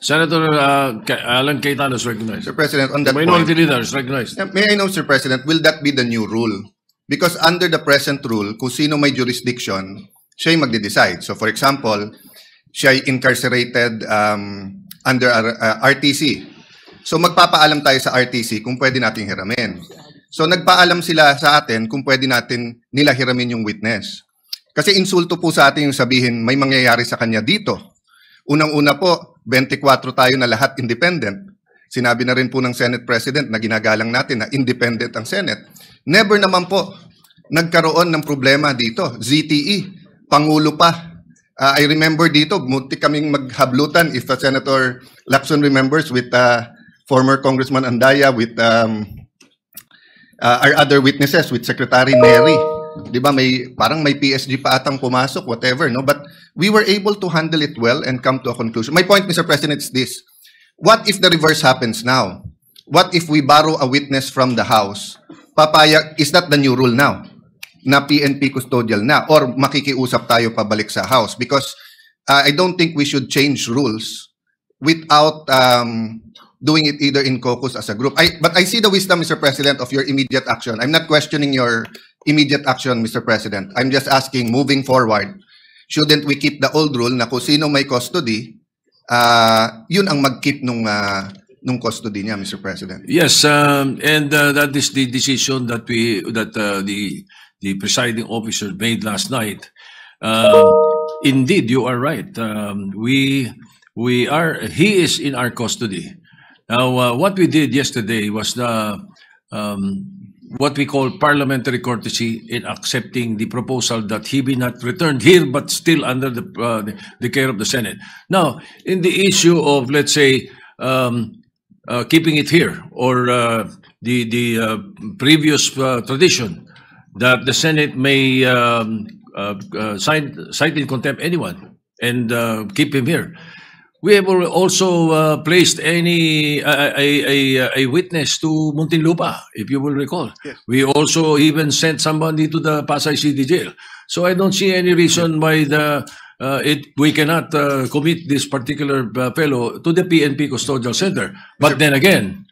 Senator Alan Cayetano is recognized. Mr. President, on that Minority point, Leader is recognized. may I know, Mr. President, will that be the new rule? Because under the present rule, kung sino may jurisdiction, siya yung magde-decide. So for example, siya ay incarcerated under RTC. So magpapaalam tayo sa RTC kung pwede nating hiramin. So nagpaalam sila sa atin kung pwede natin nila hiramin yung witness. Kasi insulto po sa atin yung sabihin may mangyayari sa kanya dito. Unang-una po, 24 tayo na lahat independent. Sinabi na rin po ng Senate President na ginagalang natin na independent ang Senate. Never naman po nagkaroon ng problema dito. ZTE, Pangulo pa. I remember dito, munti kaming maghablutan if Senator Lacson remembers with former Congressman Andaya, with our other witnesses, with Secretary Neri. Di ba, parang may PSG pa atang pumasok, whatever, no? But we were able to handle it well and come to a conclusion. My point, Mr. President, is this. What if the reverse happens now? What if we borrow a witness from the House? Papaya, is that the new rule now? Na PNP custodial na? Or makikiusap tayo pabalik sa House? Because I don't think we should change rules without doing it either in caucus as a group. But I see the wisdom, Mr. President, of your immediate action. I'm not questioning your immediate action, Mr. President. I'm just asking, moving forward, shouldn't we keep the old rule na kung sino may custody, yun ang mag-keep nung custody niya, Mr. President? Yes, and that is the decision that the presiding officer made last night. Indeed, you are right. He is in our custody. Now, what we did yesterday was what we call parliamentary courtesy in accepting the proposal that he be not returned here, but still under the care of the Senate. Now, in the issue of, let's say, keeping it here, or the previous tradition that the Senate may cite in contempt anyone and keep him here. We have also placed a witness to Muntinlupa, if you will recall. Yes. We also even sent somebody to the Pasay City Jail. So I don't see any reason why we cannot commit this particular fellow to the PNP Custodial Center. But then again,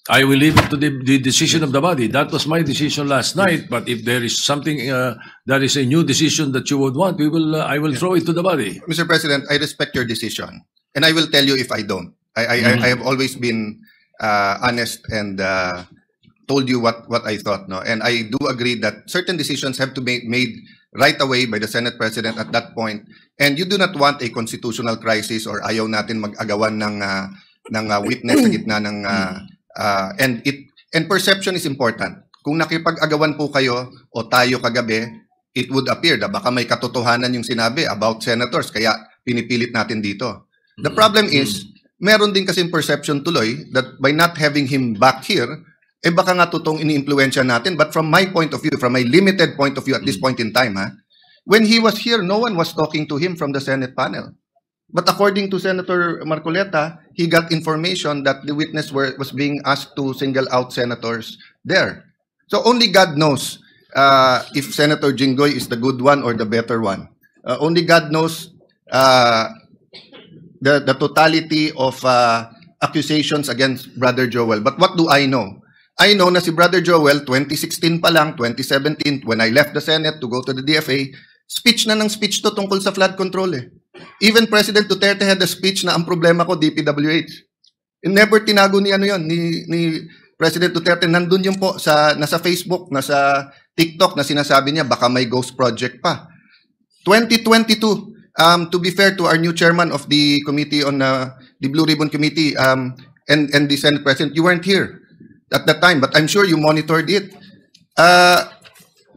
I will leave it to the decision of the body. That was my decision last night. But if there is something that is a new decision that you would want, I will throw it to the body. Mr. President, I respect your decision. And I will tell you if I don't. I have always been honest and told you what I thought. No? And I do agree that certain decisions have to be made right away by the Senate President at that point. And you do not want a constitutional crisis or ayaw natin mag-agawan ng witness sa gitna ng... and perception is important. Kung nakipag-agawan po kayo o tayo kagabi, it would appear na baka may katotohanan yung sinabi about senators, kaya pinipilit natin dito. The problem is, meron din kasing perception tuloy that by not having him back here, baka nga totoong ini-influensya natin. But from my point of view, from my limited point of view at this point in time, when he was here, no one was talking to him from the Senate panel. But according to Senator Marcoleta, he got information that the witness was being asked to single out senators there. So only God knows if Senator Jinggoy is the good one or the better one. Only God knows the totality of accusations against Brother Joel. But what do I know? I know na si Brother Joel, 2016 pa lang, 2017, when I left the Senate to go to the DFA, speech na ng speech to tungkol sa flood control eh. Even President Duterte had a speech na ang problema ko DPWH. And never tinago ni President Duterte. Nandun yun po nasa Facebook, nasa TikTok na sinasabi niya baka may ghost project pa. 2022, to be fair to our new chairman of the committee on the Blue Ribbon Committee and the Senate President, you weren't here at that time, but I'm sure you monitored it.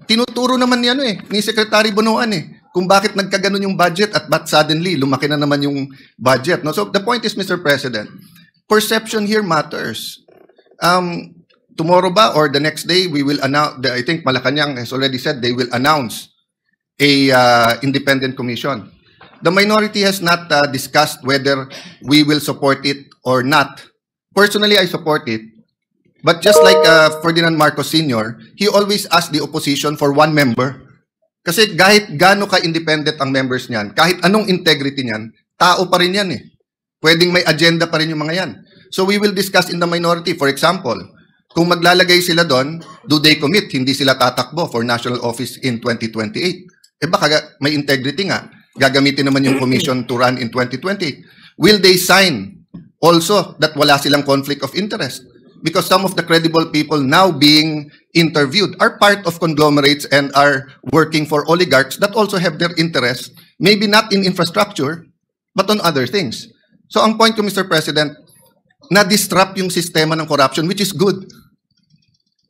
Tinuturo naman ni Secretary Bonoan kung bakit nagkaganon yung budget at ba't suddenly lumaki na naman yung budget. No? So the point is, Mr. President, perception here matters. Tomorrow ba or the next day, we will announce, I think Malacanang has already said they will announce a independent commission. The minority has not discussed whether we will support it or not. Personally, I support it. But just like Ferdinand Marcos Sr., he always asked the opposition for one member. Kasi kahit gaano ka-independent ang members niyan, kahit anong integrity niyan, tao pa rin yan eh. Pwedeng may agenda pa rin yung mga yan. So we will discuss in the minority. For example, kung maglalagay sila doon, do they commit? Hindi sila tatakbo for national office in 2028. Baka may integrity nga. Gagamitin naman yung commission to run in 2028. Will they sign also that wala silang conflict of interest? Because some of the credible people now being interviewed are part of conglomerates and are working for oligarchs that also have their interest, maybe not in infrastructure, but on other things. So ang point ko, Mr. President, na-disrupt yung sistema ng corruption, which is good.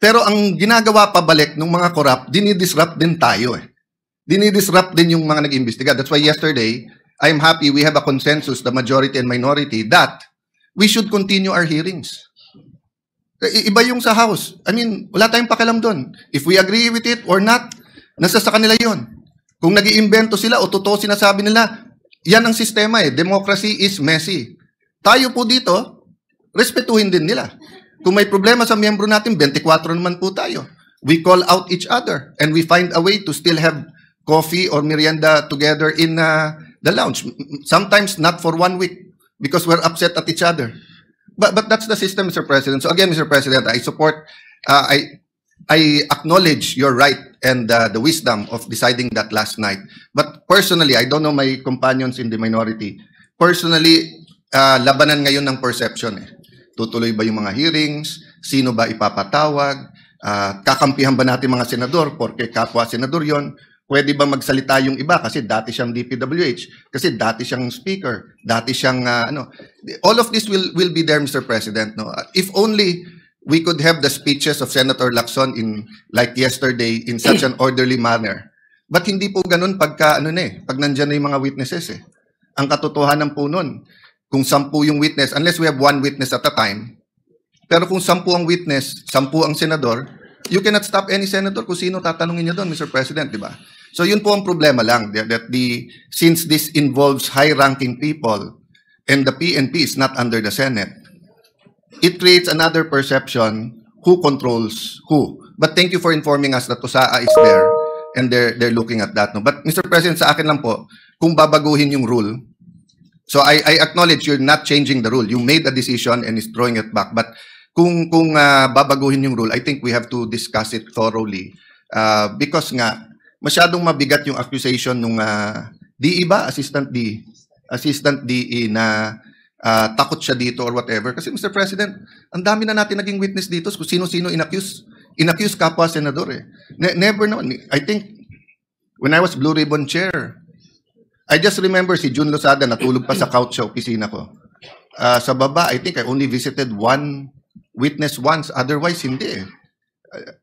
Pero ang ginagawa pabalik ng mga corrupt, dinidisrupt din tayo. Dinidisrupt din yung mga nag-imbestiga. That's why yesterday, I'm happy we have a consensus, the majority and minority, that we should continue our hearings. Iba yung sa House. I mean, wala tayong pakialam doon. If we agree with it or not, nasa sa kanila yon. Kung nag-iimbento sila o totoo sinasabi nila, yan ang sistema Democracy is messy. Tayo po dito, respetuhin din nila. Kung may problema sa miyembro natin, 24 naman po tayo. We call out each other and we find a way to still have coffee or merienda together in the lounge. Sometimes not for 1 week because we're upset at each other. But that's the system, Mr. President. So again, Mr. President, I support, I acknowledge your right and the wisdom of deciding that last night. But personally, I don't know my companions in the minority. Personally, labanan ngayon ng perception. Tutuloy ba yung mga hearings? Sino ba ipapatawag? Kakampihan ba natin mga senador? Porque kapwa senador yon. Pwede ba magsalita yung iba? Kasi dati siyang DPWH. Kasi dati siyang speaker. Dati siyang, all of this will be there, Mr. President. No? If only we could have the speeches of Senator Lacson in, like yesterday, in such an orderly manner. But hindi po ganun pagka, pag nandyan na yung mga witnesses Ang katotohanan po nun, kung 10 yung witness, unless we have 1 witness at a time, pero kung 10 ang witness, 10 ang senador, you cannot stop any senator kung sino tatanungin niya doon, Mr. President, di ba? So yun po ang problema lang, that since this involves high-ranking people and the PNP is not under the Senate, it creates another perception who controls who. But thank you for informing us that TUSAA is there and they're looking at that. No? But Mr. President, sa akin lang po, kung babaguhin yung rule, so I acknowledge you're not changing the rule. You made a decision and is throwing it back. But kung babaguhin yung rule, I think we have to discuss it thoroughly. Because nga, masyadong mabigat yung accusation nung DE ba? Assistant DE na takot siya dito or whatever. Kasi Mr. President, ang dami na natin naging witness dito kung sino-sino inaccuse kapwa senador Never naman. I think, when I was Blue Ribbon Chair, I just remember si Jun Losada natulog pa sa couch sa opisina ko. Sa baba, I think I only visited 1 witness once. Otherwise, hindi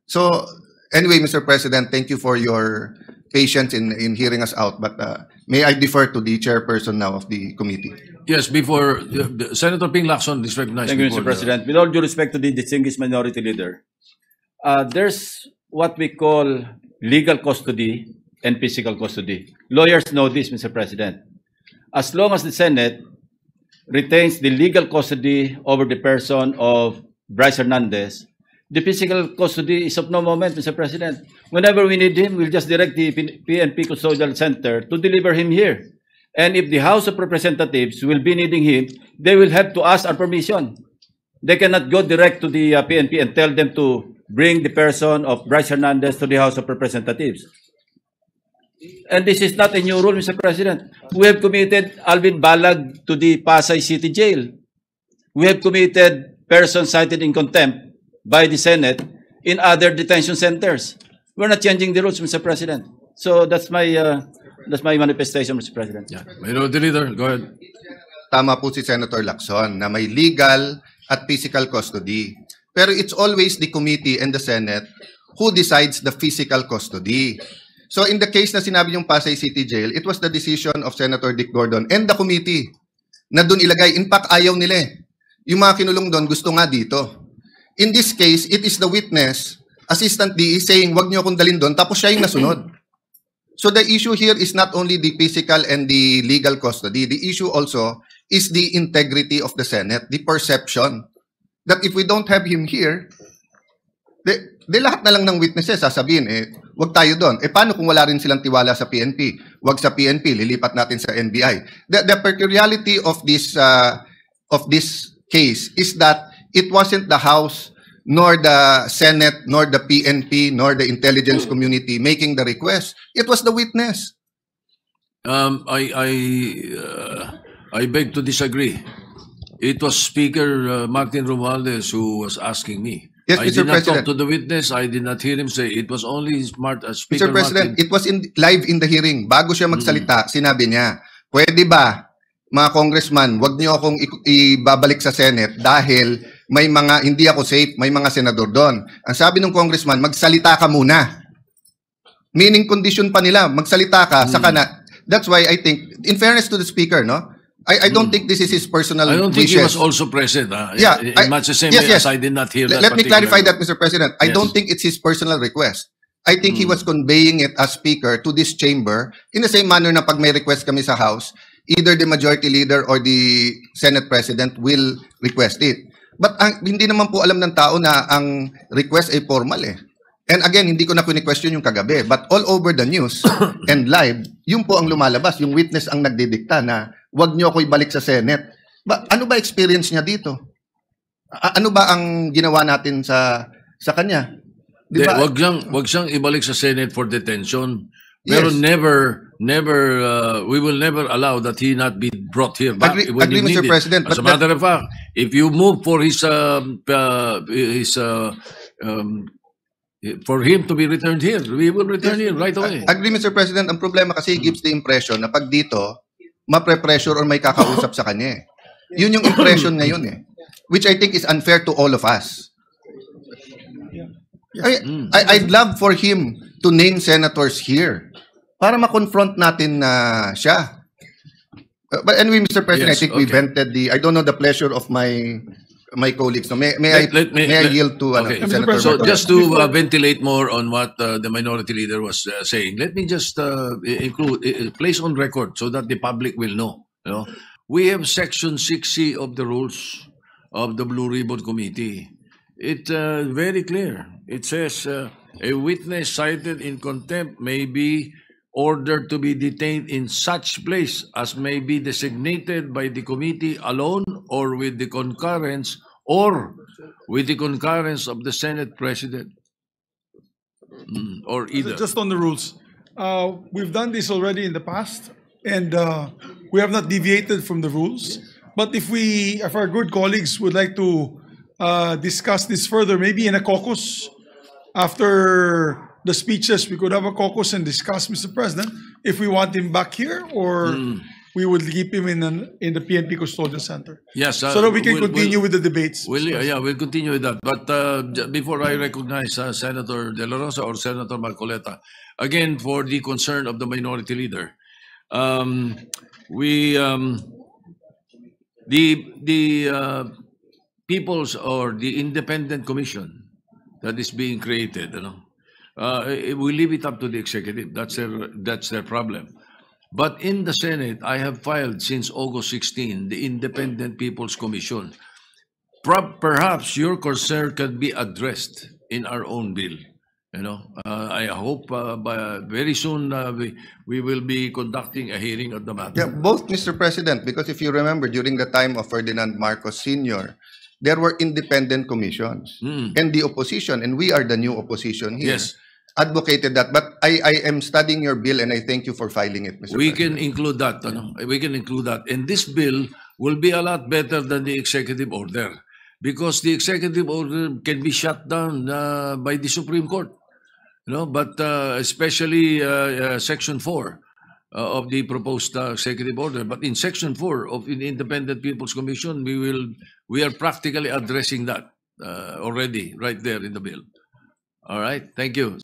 So, anyway, Mr. President, thank you for your patience in hearing us out. But may I defer to the chairperson now of the committee? Yes, before Senator Ping Lacson is recognized. Thank you, Mr. President. With all due respect to the distinguished minority leader, there's what we call legal custody and physical custody. Lawyers know this, Mr. President. As long as the Senate retains the legal custody over the person of Bryce Hernandez, the physical custody is of no moment, Mr. President. Whenever we need him, we'll just direct the PNP Custodial Center to deliver him here. And if the House of Representatives will be needing him, they will have to ask our permission. They cannot go direct to the PNP and tell them to bring the person of Bryce Hernandez to the House of Representatives. And this is not a new rule, Mr. President. We have committed Alvin Balag to the Pasay City Jail. We have committed persons cited in contempt by the Senate in other detention centers. We're not changing the rules, Mr. President. So that's my manifestation, Mr. President. Yeah. Minority Leader, go ahead. Tama po si Senator Lacson na may legal at physical custody. Pero it's always the committee and the Senate who decides the physical custody. So in the case na sinabi yung Pasay City Jail, it was the decision of Senator Dick Gordon and the committee na doon ilagay. In fact, ayaw nila Yung mga kinulong doon gusto nga dito. In this case, it is the witness, Assistant DE, saying, wag niyo akong dalhin doon, tapos siya yung nasunod. So the issue here is not only the physical and the legal custody. The issue also is the integrity of the Senate, the perception that if we don't have him here, de lahat na lang ng witnesses sasabihin, wag tayo doon. Paano kung wala rin silang tiwala sa PNP? Wag sa PNP, lilipat natin sa NBI. The peculiarity of this case is that it wasn't the House, nor the Senate, nor the PNP, nor the intelligence community making the request. It was the witness. I beg to disagree. It was Speaker Martin Romualdez who was asking me. Yes, I Mr. did not President. talk to the witness. I did not hear him say. It was only Speaker Mr. President, Martin. it was live in the hearing. Bago siya magsalita, sinabi niya, pwede ba, mga congressman, wag niyo akong ibabalik sa Senate dahil may mga, hindi ako safe, may mga senador doon. Ang sabi ng congressman, magsalita ka muna. Meaning condition pa nila, magsalita ka, saka na. That's why I think, in fairness to the speaker, no? I don't think this is his personal I don't think he wishes. was also present. Yeah, in much the same yes, way yes. as I did not hear that. Let me clarify particular- that, Mr. President. I Yes. don't think it's his personal request. I think he was conveying it as speaker to this chamber in the same manner na pag may request kami sa House, either the majority leader or the Senate President will request it. But hindi naman po alam ng tao na ang request ay formal eh. And again, hindi ko na question yung kagabi. But all over the news and live, yun po ang lumalabas. Yung witness ang nagdidikta na wag niyo ako ibalik sa Senate. Ano ba experience niya dito? Ano ba ang ginawa natin sa kanya? Di ba? Wag siyang ibalik sa Senate for detention. Pero Yes. we will never allow that he not be brought here back when Agree, he Mr. needed. President, As a but matter of fact, if you move for for him to be returned here, we will return him right away. Agree, Mr. President. Ang problema kasi gives the impression na pag dito, mapre-pressure or may kakausap sa kanya eh. Yun yung impression ngayon eh. Which I think is unfair to all of us. I'd love for him to name senators here para ma-confront natin na siya. But anyway, Mr. President, Yes, I think we okay. vented I don't know the pleasure of my colleagues. No, may I yield to okay. Senator So Marcoleta? just to ventilate more on what the minority leader was saying, let me just place on record so that the public will know. You know, we have Section 6C of the rules of the Blue Ribbon Committee. It's very clear. It says a witness cited in contempt may be ordered to be detained in such place as may be designated by the committee alone or with the concurrence of the Senate President. Or either. Just on the rules. We've done this already in the past, and we have not deviated from the rules. But if our good colleagues would like to discuss this further, maybe in a caucus, after the speeches, we could have a caucus and discuss, Mr. President, if we want him back here or we would keep him in the PNP Custodial Center. Yes, So that we can continue with the debates. We'll continue with that. But before I recognize Senator De La Rosa or Senator Marcoleta, again, for the concern of the minority leader, the People's or the Independent Commission that is being created, we leave it up to the executive. That's their problem. But in the Senate, I have filed since August 16 the Independent People's Commission. Perhaps your concern can be addressed in our own bill. I hope very soon we will be conducting a hearing of the matter. Yeah, both, Mr. President, because if you remember, during the time of Ferdinand Marcos Sr., there were independent commissions. And the opposition, and we are the new opposition here, Yes. advocated that. But I am studying your bill, and I thank you for filing it, Mr. We President. can include that. We can include that. And this bill will be a lot better than the executive order because the executive order can be shut down by the Supreme Court. But especially Section 4 of the proposed executive order. But in Section 4 of the Independent People's Commission, we are practically addressing that already right there in the bill. All right. Thank you.